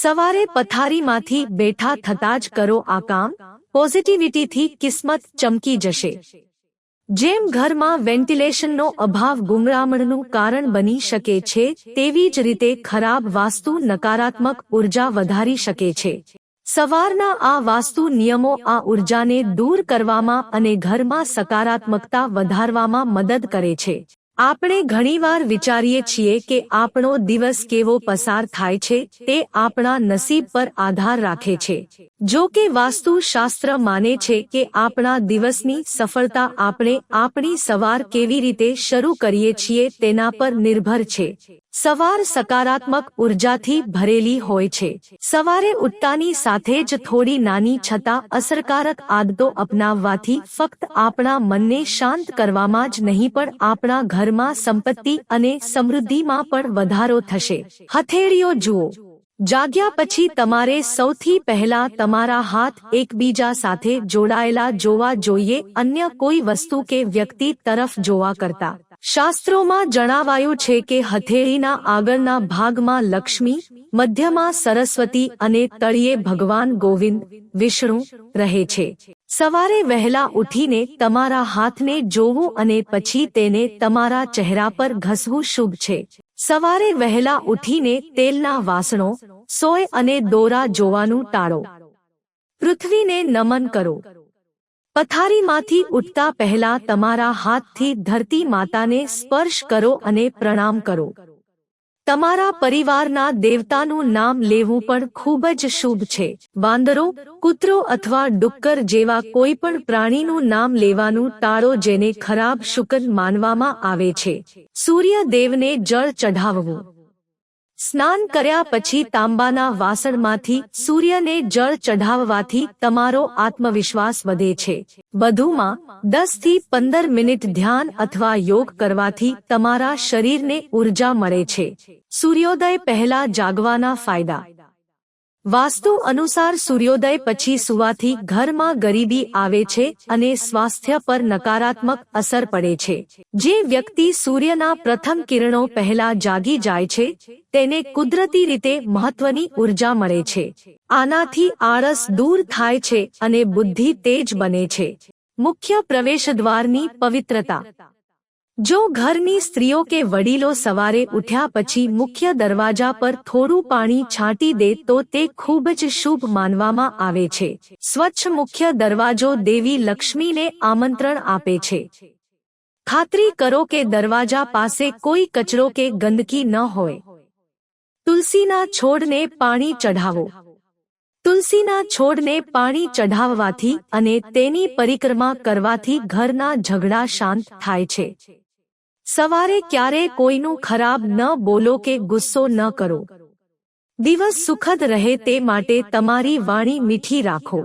સવારે પથારીમાંથી બેઠા થતાં જ કરો આ કામ, પોઝિટિવિટીથી કિસ્મત ચમકી જશે। જેમ ઘરમાં વેન્ટિલેશનનો અભાવ ગુંગળામણનું કારણ બની શકે છે, તેવી જ રીતે ખરાબ વાસ્તુ નકારાત્મક ઉર્જા વધારી શકે છે। સવારના આ વાસ્તુ નિયમો આ ઉર્જાને દૂર કરવામાં અને ઘરમાં સકારાત્મકતા વધારવામાં મદદ કરે છે। આપણે ઘણીવાર વિચારીએ છીએ કે આપણો દિવસ કેવો પસાર થાય છે તે આપણા નસીબ પર આધાર રાખે છે। જો કે વાસ્તુશાસ્ત્ર માને છે કે આપણા દિવસની સફળતા આપણે આપણી સવાર કેવી રીતે શરૂ કરીએ છીએ તેના પર નિર્ભર છે। સવાર સકારાત્મક ઉર્જાથી ભરેલી હોય છે। સવારે ઉઠતાની સાથે જ થોડી નાની છતાં અસરકારક આદતો અપનાવવાથી ફક્ત આપણા મનને શાંત કરવામાં જ નહીં પણ આપણા ઘરમાં સંપત્તિ અને સમૃદ્ધિમાં પણ વધારો થશે। હથેળીઓ જુઓ। જાગ્યા પછી તમારે સૌથી પહેલા તમારા હાથ એકબીજા સાથે જોડાયેલા જોવા જોઈએ, અન્ય કોઈ વસ્તુ કે વ્યક્તિ તરફ જોવા કરતા। શાસ્ત્રોમાં જણાવાયું છે કે હથેળીના આગળના ભાગમાં લક્ષ્મી, મધ્યમાં સરસ્વતી અને તળિયે ભગવાન ગોવિંદ, વિષ્ણુ રહે છે। સવારે વહેલા ઉઠીને તમારા હાથને જોવું અને પછી તેને તમારા ચહેરા પર ઘસવું શુભ છે। સવારે વહેલા ઉઠીને તેલના વાસણો, સોય અને દોરા જોવાનું ટાળો। પૃથ્વીને નમન કરો। પથારીમાંથી ઉઠતા પહેલા તમારા હાથથી ધરતી માતાને સ્પર્શ કરો અને પ્રણામ કરો। તમારા પરિવારના દેવતાનું નામ લેવું પણ ખૂબ જ શુભ છે। વાંદરો, કૂતરો અથવા ડુક્કર જેવા કોઈ પણ પ્રાણીનું નામ લેવાનું ટાળો જેને ખરાબ શુકન માનવામાં આવે છે। સૂર્યદેવને જળ ચઢાવવું। સ્નાન કર્યા પછી તાંબાના વાસણમાંથી સૂર્યને જળ ચઢાવવાથી તમારો આત્મવિશ્વાસ વધે છે। વધુમાં 10 થી 15 મિનિટ ધ્યાન અથવા યોગ કરવાથી તમારા શરીરને ઉર્જા મળે છે। સૂર્યોદય પહેલા જાગવાના ફાયદા। વાસ્તુ અનુસાર સૂર્યોદય પછી સૂવાથી ઘરમાં ગરીબી આવે છે અને સ્વાસ્થ્ય પર નકારાત્મક અસર પડે છે। જે વ્યક્તિ સૂર્યના પ્રથમ કિરણો પહેલા જાગી જાય છે તેને કુદરતી રીતે મહત્વની ઉર્જા મળે છે। આનાથી આળસ દૂર થાય છે અને બુદ્ધિ તેજ બને છે। મુખ્ય પ્રવેશદ્વારની પવિત્રતા। જો ઘરની સ્ત્રીઓ કે વડીલો સવારે ઉઠ્યા પછી મુખ્ય દરવાજા પર થોડું પાણી છાંટી દે તો તે ખૂબ જ શુભ માનવામાં આવે છે। સ્વચ્છ મુખ્ય દરવાજો દેવી લક્ષ્મીને આમંત્રણ આપે છે। ખાતરી કરો કે દરવાજા પાસે કોઈ કચરો કે ગંદકી ન હોય। તુલસીના છોડને પાણી ચઢાવો। તુલસીના છોડને પાણી ચઢાવવાથી અને તેની પરિક્રમા કરવાથી ઘરના ઝઘડા શાંત થાય છે। સવારે ક્યારેય કોઈનું ખરાબ ન બોલો કે ગુસ્સો ન કરો। દિવસ સુખદ રહે તે માટે તમારી વાણી મીઠી રાખો।